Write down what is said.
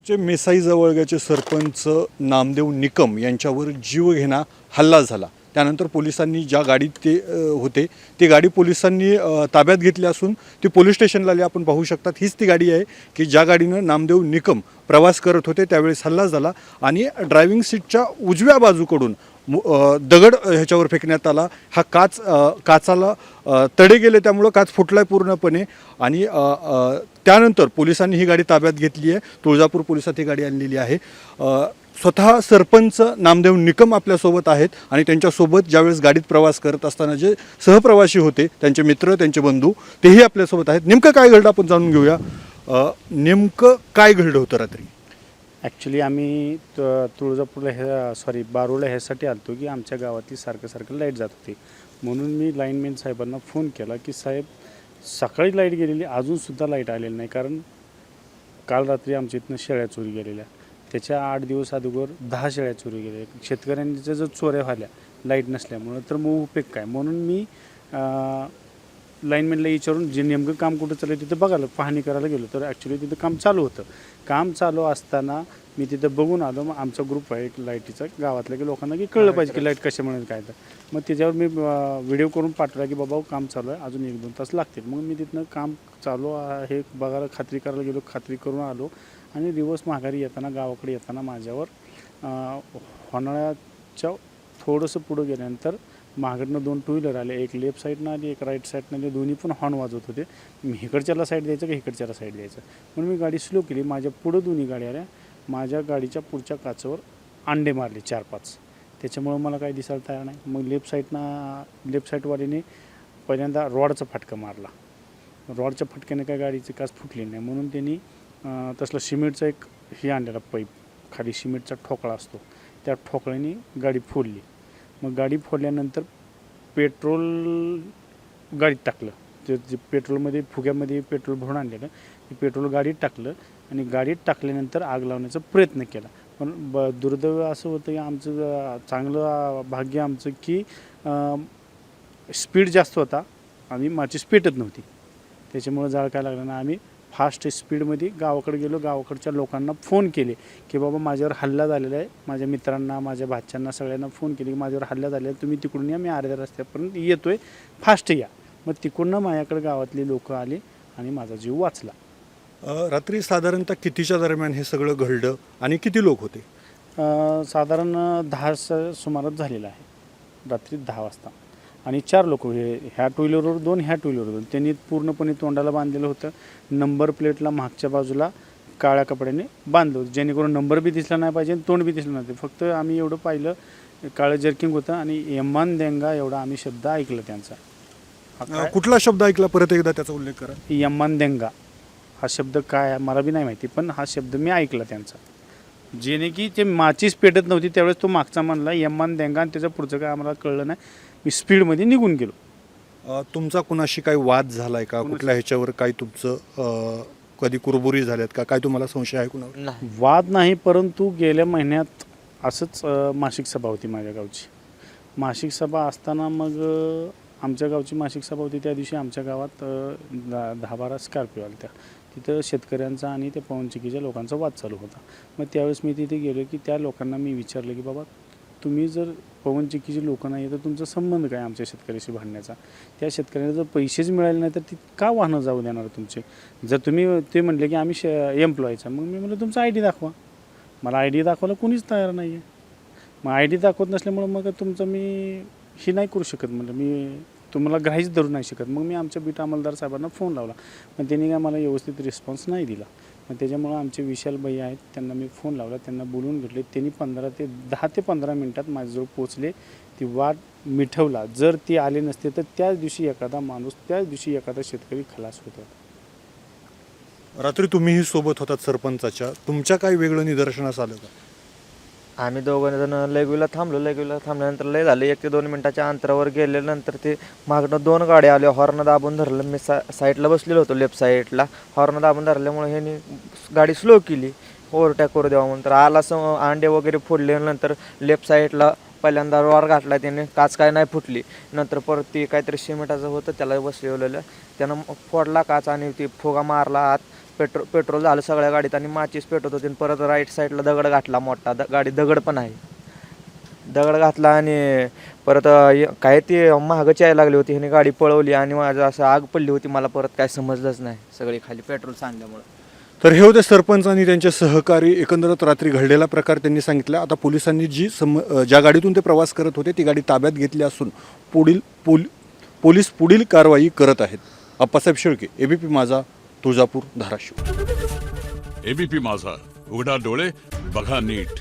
चे मेसाई जवळग्याचे सरपंच नामदेव निकम यांच्यावर जीवघेणा हल्ला झाला। त्यानंतर पोलिसांनी ज्या गाडीत ते होते ती गाडी पोलिसांनी ताब्यात घेतली असून ती पोलीस स्टेशनला आली। आपण पाहू शकतात हीच ती गाडी आहे की ज्या गाडीनं नामदेव निकम प्रवास करत होते। त्यावेळेस हल्ला झाला आणि ड्रायव्हिंग सीटच्या उजव्या बाजूकडून दगड ह्याच्यावर फेकण्यात आला। हा काचाला तडे गेले, त्यामुळे काच फुटलाय पूर्णपणे आणि त्यानंतर पोलिसांनी ही गाडी ताब्यात घेतली आहे। तुळजापूर पोलिसात ही गाडी आणलेली आहे। स्वतः सरपंच नामदेव निकम आपल्यासोबत आहेत आणि त्यांच्यासोबत ज्यावेळेस गाडीत प्रवास करत असताना जे सहप्रवासी होते, त्यांचे मित्र, त्यांचे बंधू, तेही आपल्यासोबत आहेत। नेमकं काय घडलं आपण जाणून घेऊया। नेमकं काय घडलं होतं रात्री? ॲक्च्युली आम्ही तुळजापूरला बारूला ह्यासाठी आलतो की आमच्या गावातली सारखं लाईट जात होती, म्हणून मी लाईनमॅन साहेबांना फोन केला की साहेब सकाळी लाईट गेलेली, अजूनसुद्धा लाईट आलेली नाही, कारण काल रात्री आमच्या इथनं शेळ्या चोरी गेलेल्या, त्याच्या 8 दिवस अगोदर 10 शेळ्या चोरी गेल्या। शेतकऱ्यांच्या जर चोऱ्या झाल्या लाईट नसल्यामुळं तर मग उपयोग काय, म्हणून मी लाईनमॅनला विचारून जे नेमकं काम कुठं चालू आहे तिथं बघायला पाहणी करायला गेलो, तर ॲक्च्युली तिथं काम चालू होतं। काम चालू असताना मी तिथं बघून आलो। मग आमचा ग्रुप आहे एक लाईटीचा गावातल्या की लोकांना की कळलं पाहिजे की लाईट कशामुळे काय, तर मग त्याच्यावर मी व्हिडिओ करून पाठवला की बाबा काम चालू आहे, अजून 1-2 तास लागतील। मग मी तिथनं काम चालू आहे बघायला खात्री करायला गेलो, खात्री करून आलो आणि दिवस माघारी येताना गावाकडे येताना माझ्यावर होणाळ्याच्या थोडंसं पुढं गेल्यानंतर मागडनं 2 टू व्हीलर आले, एक लेफ्ट साईडनं आली, एक राईट साईडनं आली, दोन्ही पण हॉर्न वाजवत होते। मी इकडच्याला साईड द्यायचं का इकडच्याला साईड द्यायचं, म्हणून मी गाडी स्लो केली। माझ्या पुढं दोन्ही गाड्या आल्या, माझ्या गाडीच्या पुढच्या काचेवर अंडे मारले 4-5, त्याच्यामुळं मला काही दिसायला तयार नाही। मग लेफ्ट साईडवालीने पहिल्यांदा रॉडचा फटका मारला, रॉडच्या फटक्याने काय गाडीची काच फुटली नाही, म्हणून त्यांनी तसलं सिमेंटचा एक हे आणलेला पाईप, खाली सिमेंटचा ठोकळा असतो, त्या ठोकळ्याने गाडी फोडली। मग गाडी फोडल्यानंतर पेट्रोल गाडीत टाकलं, जे पेट्रोलमध्ये फुग्यामध्ये पेट्रोल भरून आणलेलं ते पेट्रोल गाडीत टाकलं आणि गाडीत टाकल्यानंतर आग लावण्याचा प्रयत्न केला। पण दुर्दैव असं होतं की आमचं चांगलं भाग्य आमचं की स्पीड जास्त होता आणि माचीस पेटत नव्हती, त्याच्यामुळं जाळ काय लागलं ना। आम्ही फास्ट स्पीडमध्ये गावाकडे गेलो, गावाकडच्या लोकांना फोन केले की बाबा माझ्यावर हल्ला झालेला आहे, माझ्या मित्रांना, माझ्या भाच्यांना, सगळ्यांना फोन केले की माझ्यावर हल्ला झालेला आहे, तुम्ही तिकडून या, मी अर्ध्या रस्त्यापर्यंत येतो आहे, फास्ट या। मग तिकडून माझ्याकडे गावातले लोक आले आणि माझा जीव वाचला। रात्री साधारणतः कितीच्या दरम्यान हे सगळं घडलं आणि किती लोक होते? साधारण 10 सुमारास झालेलं आहे, रात्री 10 वाजता। आणि 4 लोक, ह्या टू व्हीलरवर 2, ह्या टू व्हीलरवर 2, त्यांनी पूर्णपणे तोंडाला बांधलेलं होतं। नंबर प्लेटला मागच्या बाजूला काळ्या कपड्याने बांधलं होतं, जेणेकरून नंबर बी दिसला नाही पाहिजे, तोंड बी दिसलं नव्हतं। फक्त आम्ही एवढं पाहिलं, काळं जर्किंग होतं आणि यमन देंगा एवढा आम्ही शब्द ऐकला त्यांचा। कुठला शब्द ऐकला, परत एकदा त्याचा उल्लेख करा? यमन देंगा हा शब्द काय आहे मला बी नाही माहिती, पण हा शब्द मी ऐकला त्यांचा, जेणे की ते माचीच पेटत नव्हती त्यावेळेस तो मागचा म्हणला यमन देंगा, आणि त्याचं पुढचं काय आम्हाला कळलं नाही। मी स्पीडमध्ये निघून गेलो। तुमचा कुणाशी काही वाद झालाय का? कुठल्या ह्याच्यावर काही तुमचं कधी कुरबुरी झाल्यात का? काय तुम्हाला संशय आहे कुणावर? वाद नाही, परंतु गेल्या महिन्यात असंच मासिक सभा होती माझ्या गावची। मासिक सभा असताना मग आमच्या गावची मासिक सभा होती, त्या दिवशी आमच्या गावात 10-12 स्कॉर्पिओ आल्या त्या, तिथं शेतकऱ्यांचा आणि त्या पवनचक्कीच्या लोकांचा वाद चालू होता। मग त्यावेळेस मी तिथे गेलो की त्या लोकांना मी विचारलं की बाबा तुम्ही जर पवनचक्कीची लोकं नाही तर तुमचा संबंध काय आमच्या शेतकऱ्याशी भांडण्याचा? त्या शेतकऱ्याला जर पैसेच मिळाले नाही तर ती का वाहनं जाऊ देणार तुमचे? जर तुम्ही ते म्हणले की आम्ही एम्प्लॉईचा, मग मी म्हणलं तुमचा ID दाखवा। मला ID दाखवायला कोणीच तयार नाही आहे। मग ID दाखवत नसल्यामुळं मग तुमचं मी ही नाही करू शकत, म्हणलं मी तुम्हाला ग्राहीच धरू नाही शकत। मग मी आमच्या बीट अंमलदार साहेबांना फोन लावला, पण त्यांनी काय मला व्यवस्थित रिस्पॉन्स नाही दिला। मग त्याच्यामुळं आमचे विशाल भैया आहेत, त्यांना मी फोन लावला, त्यांना बोलवून घेतले, त्यांनी 10 ते 15 मिनटात माझ्याजवळ पोचले, ती वाद मिटवला। जर ती आले नसते तर त्याच दिवशी एखादा शेतकरी खलास होता। रात्री तुम्हीही सोबत होतात सरपंचाच्या, तुमच्या काही वेगळं निदर्शनास आलं का? आम्ही 2 जण लेगवीला थांबल्यानंतर लय झालं, 1 ते 2 मिनटाच्या अंतरावर गेल्यानंतर ते मागणं 2 गाड्या आल्या, हॉर्न दाबून धरलं। मी साईडला बसलेलो होतो, लेफ्ट साईडला, हॉर्न दाबून धरल्यामुळे ह्यांनी गाडी स्लो केली, ओव्हरटेक करू द्यावं म्हणून। तर आला अंडे वगैरे फोडल्यानंतर लेफ्ट साईडला पहिल्यांदा रॉड घातला त्याने, काच काय नाही फुटली। नंतर परत ती काहीतरी सिमेंटाचं होतं त्याला बसलेलं, त्यानं फोडला काच आणि ती फुगा मारला आत, पेट्रोल झालं सगळ्या गाडीत आणि माचीस पेटवत होती आणि परत राईट साईडला दगड घातला मोठा गाडी दगड पण आहे. दगड घातला आणि परत काय ती महागच यायला लागली होती. ह्याने गाडी पळवली आणि माझं असं आग पडली होती. मला परत काय समजलंच नाही, सगळी खाली पेट्रोल सांडल्यामुळं. तर हे होते सरपंच आणि त्यांचे सहकारी. एकंदरच रात्री घडलेला प्रकार त्यांनी सांगितला. आता पोलिसांनी ज्या गाडीतून ते प्रवास करत होते ती गाडी ताब्यात घेतली असून पोलीस पुढील कारवाई करत आहेत. अप्पासाहेब शेळके, एबीपी माझा, तुळजापूर, धाराशिव. एबीपी माझा, उघडा डोळे बघा नीट.